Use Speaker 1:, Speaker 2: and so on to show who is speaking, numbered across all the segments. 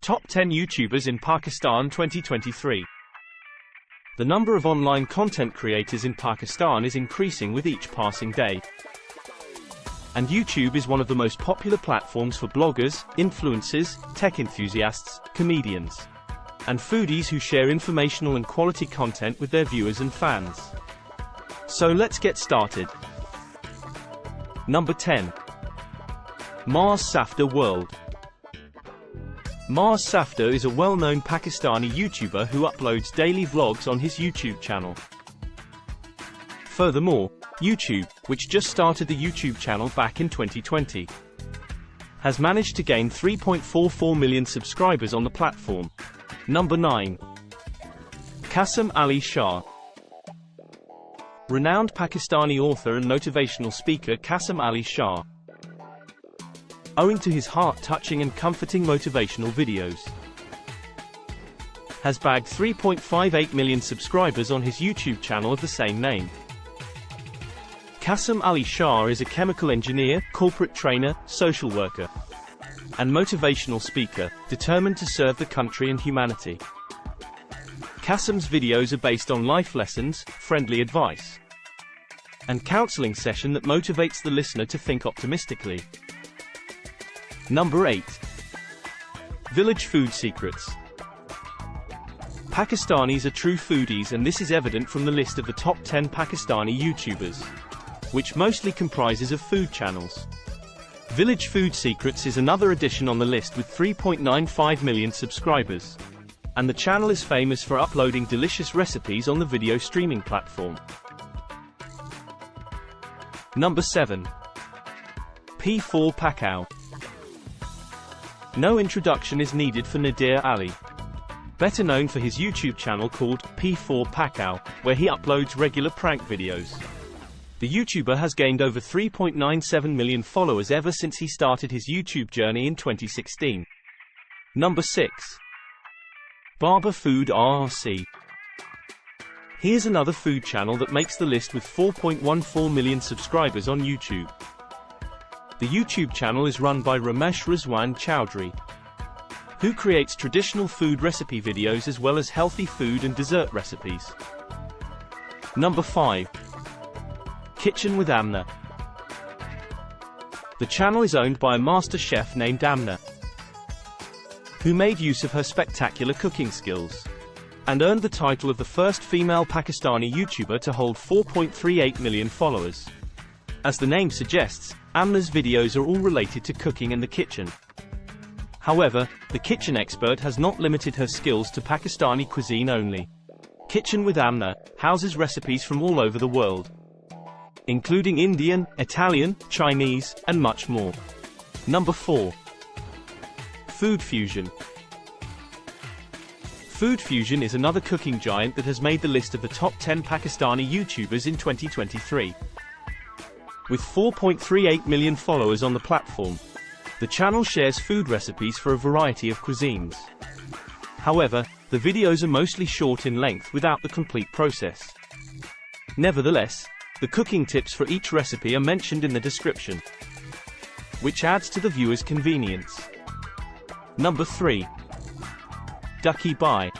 Speaker 1: Top 10 YouTubers in Pakistan 2023. The number of online content creators in Pakistan is increasing with each passing day. And YouTube is one of the most popular platforms for bloggers, influencers, tech enthusiasts, comedians, and foodies who share informational and quality content with their viewers and fans. So let's get started. Number 10. Mrsabpata World. Mrsabpata is a well-known Pakistani YouTuber who uploads daily vlogs on his YouTube channel. Furthermore, YouTube, which just started the YouTube channel back in 2020, has managed to gain 3.44 million subscribers on the platform. Number 9. Qasim Ali Shah. Renowned Pakistani author and motivational speaker Qasim Ali Shah, owing to his heart-touching and comforting motivational videos, has bagged 3.58 million subscribers on his YouTube channel of the same name. Qasim Ali Shah is a chemical engineer, corporate trainer, social worker, and motivational speaker, determined to serve the country and humanity. Qasim's videos are based on life lessons, friendly advice, and counseling session that motivates the listener to think optimistically. Number 8. Village Food Secrets. Pakistanis are true foodies, and this is evident from the list of the top 10 Pakistani YouTubers, which mostly comprises of food channels. Village Food Secrets is another addition on the list with 3.95 million subscribers, and the channel is famous for uploading delicious recipes on the video streaming platform. Number 7. P4 Pacquiao. No introduction is needed for Nadir Ali, better known for his YouTube channel called P4 Pacquiao, where he uploads regular prank videos. The YouTuber has gained over 3.97 million followers ever since he started his YouTube journey in 2016. Number 6. Babar Food RRC. Here's another food channel that makes the list with 4.14 million subscribers on YouTube. The YouTube channel is run by Ramesh Rizwan Chowdhury, who creates traditional food recipe videos as well as healthy food and dessert recipes. Number 5. Kitchen with Amna. The channel is owned by a master chef named Amna, who made use of her spectacular cooking skills, and earned the title of the first female Pakistani YouTuber to hold 4.38 million followers. As the name suggests, Amna's videos are all related to cooking and the kitchen. However, the kitchen expert has not limited her skills to Pakistani cuisine only. Kitchen with Amna houses recipes from all over the world, including Indian, Italian, Chinese, and much more. Number 4. Food Fusion. Food Fusion is another cooking giant that has made the list of the top 10 Pakistani YouTubers in 2023. With 4.38 million followers on the platform, the channel shares food recipes for a variety of cuisines. However, the videos are mostly short in length without the complete process. Nevertheless, the cooking tips for each recipe are mentioned in the description, which adds to the viewer's convenience. Number 3. Ducky Bhai.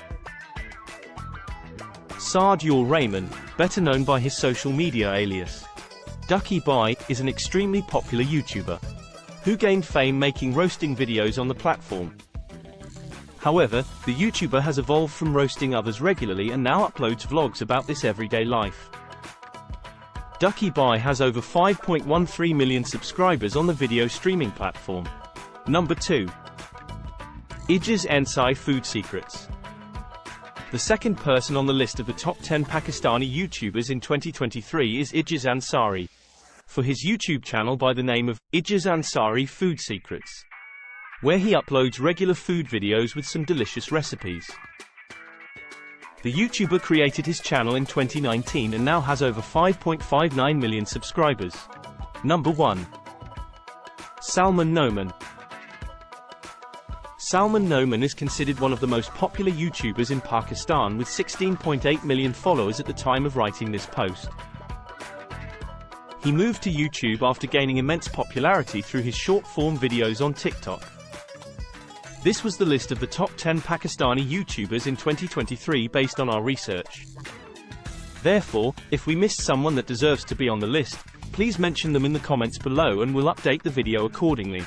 Speaker 1: Saad-ul Rahman, better known by his social media alias Ducky Bhai, is an extremely popular YouTuber who gained fame making roasting videos on the platform. However, the YouTuber has evolved from roasting others regularly and now uploads vlogs about this everyday life. Ducky Bhai has over 5.13 million subscribers on the video streaming platform. Number 2. Idris Ansari Food Secrets. The second person on the list of the top 10 Pakistani YouTubers in 2023 is Idris Ansari, for his YouTube channel by the name of Idris Ansari Food Secrets, where he uploads regular food videos with some delicious recipes. The YouTuber created his channel in 2019 and now has over 5.59 million subscribers. Number 1. Salman Noman. Salman Noman is considered one of the most popular YouTubers in Pakistan with 16.8 million followers at the time of writing this post. He moved to YouTube after gaining immense popularity through his short-form videos on TikTok. This was the list of the top 10 Pakistani YouTubers in 2023 based on our research. Therefore, if we missed someone that deserves to be on the list, please mention them in the comments below and we'll update the video accordingly.